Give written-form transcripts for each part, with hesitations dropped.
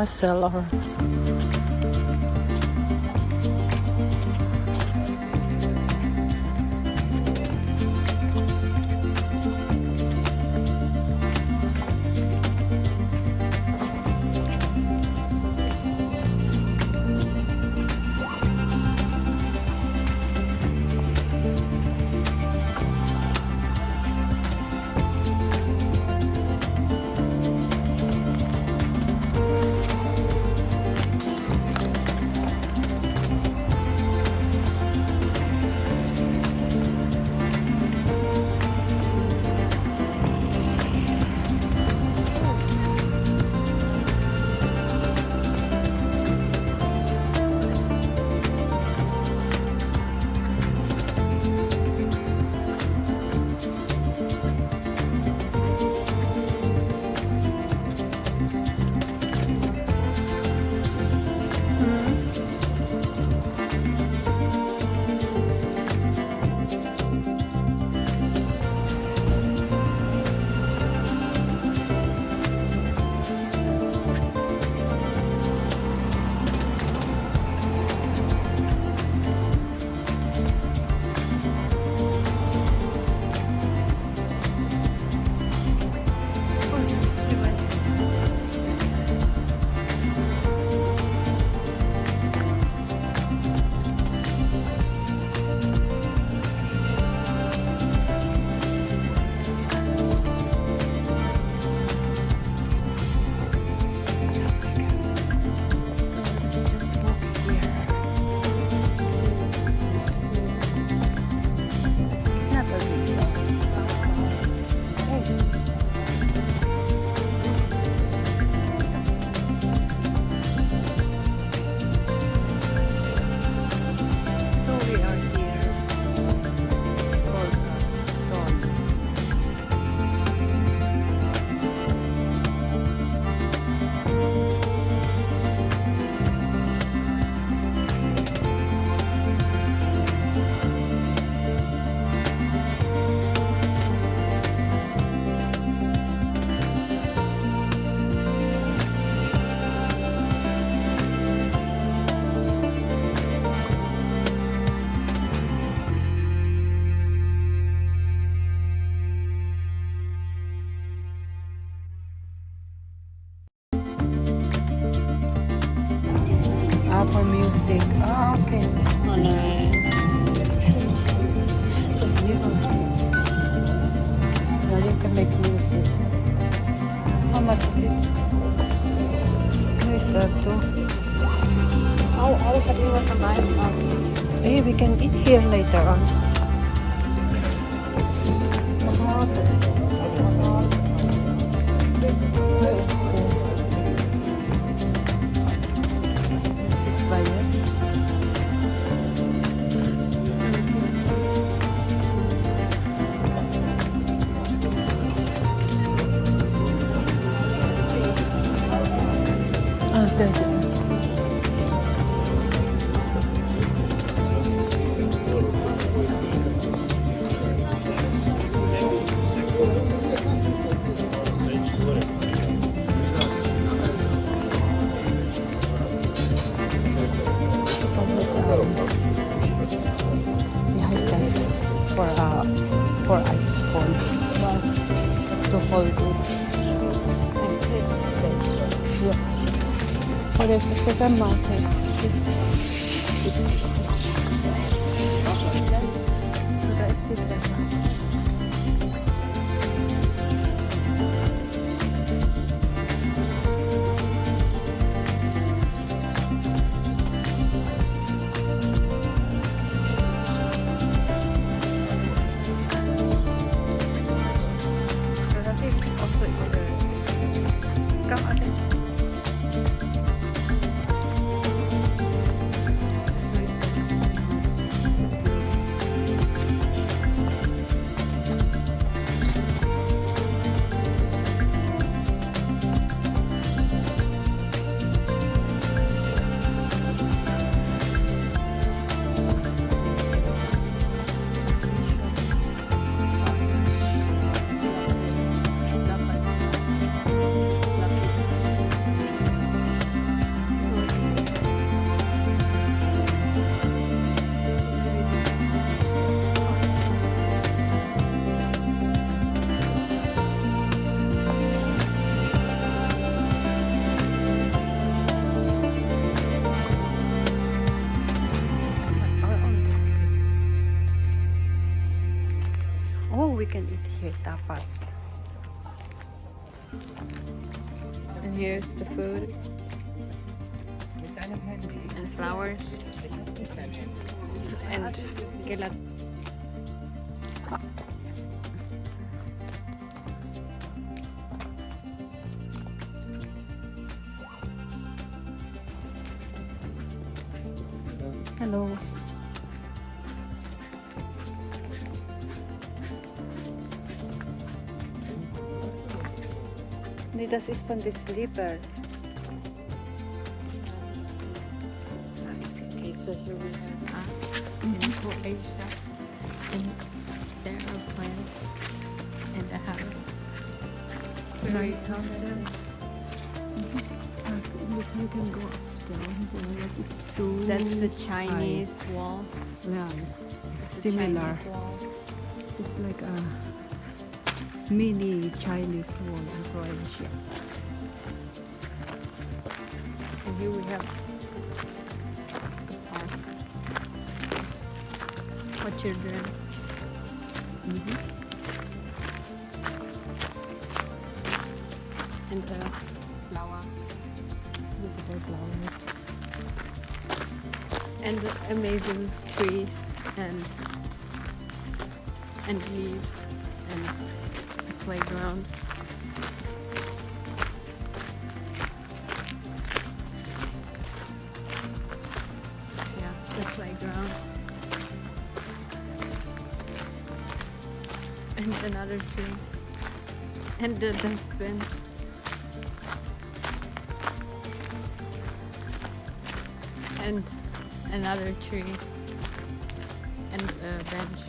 seller. For music. Ah, okay. Yeah, you can make music. How much is it? Who is that too? Alles wat hier van mij gemaakt. Hey, we can eat here later on. Where is the... There. For iPhone to hold it. Yeah. Oh, there's a supermarket. here, tapas. And here's the food and flowers and gelatin. Hello. Das ist von den Slippers. Okay, so here we are in Croatia, and there are plants and a house. Very Nice houses. Look, you can go down there, like it's too That's the Chinese wall. Yeah, It's the similar. Chinese wall. It's like a mini Chinese wall in Croatia. And here we have the park for children. And a flower. Beautiful flowers. And amazing trees and leaves and a playground. Yeah, the playground. And another tree. And the dustbin. And another tree. And a bench.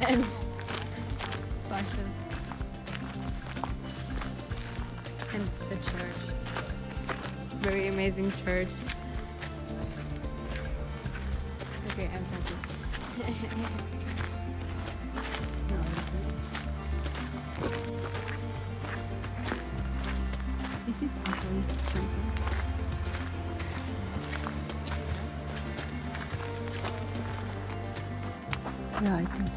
And bushes. And the church. Very amazing church. Okay, I'm happy. Is it actually temple? Yeah, I think so.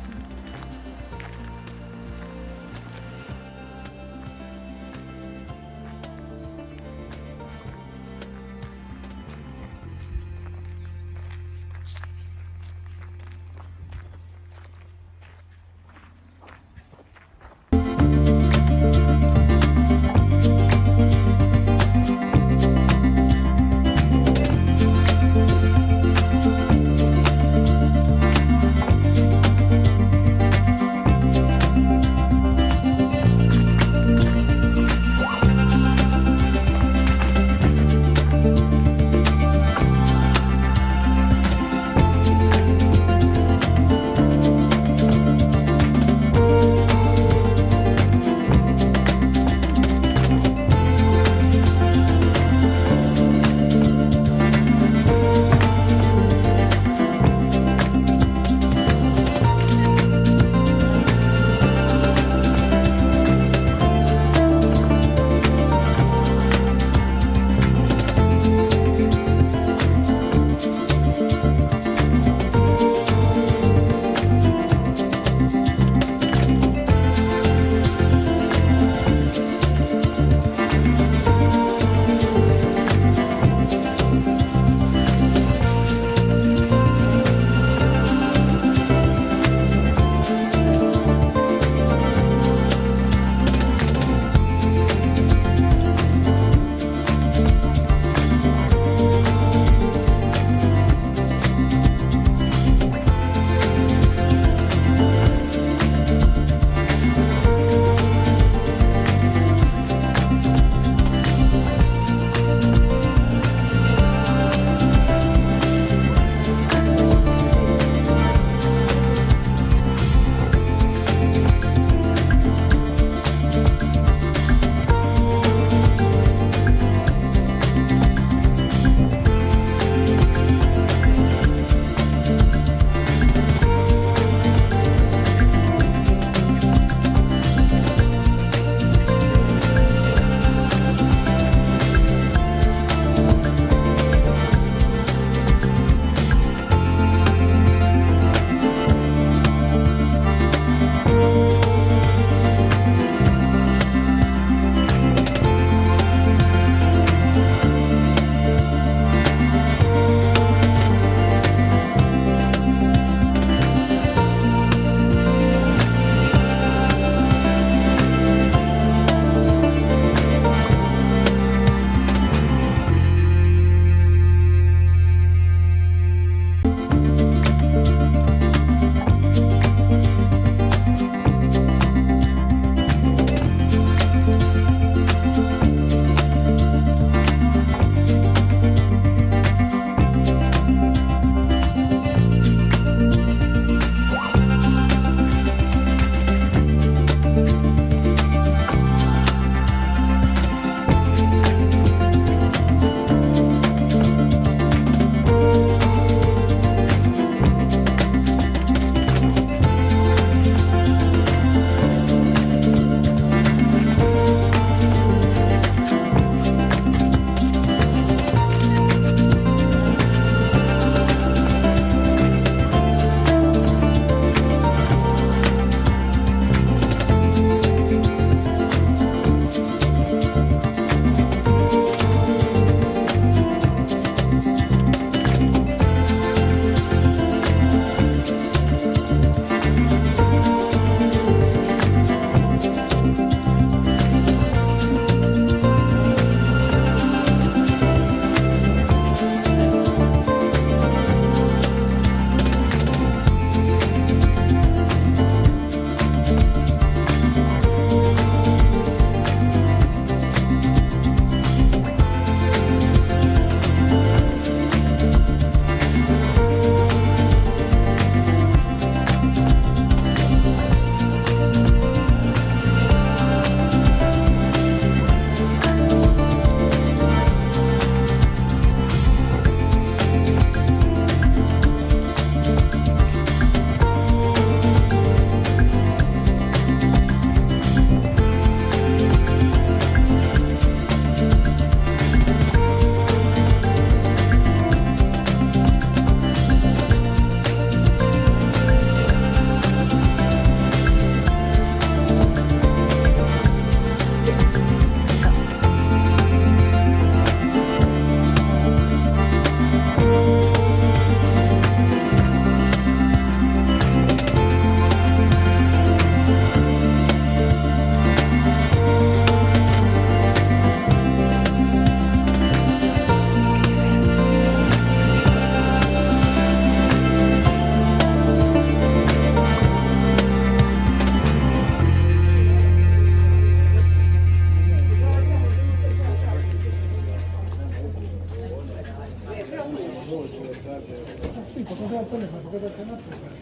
da sanat var.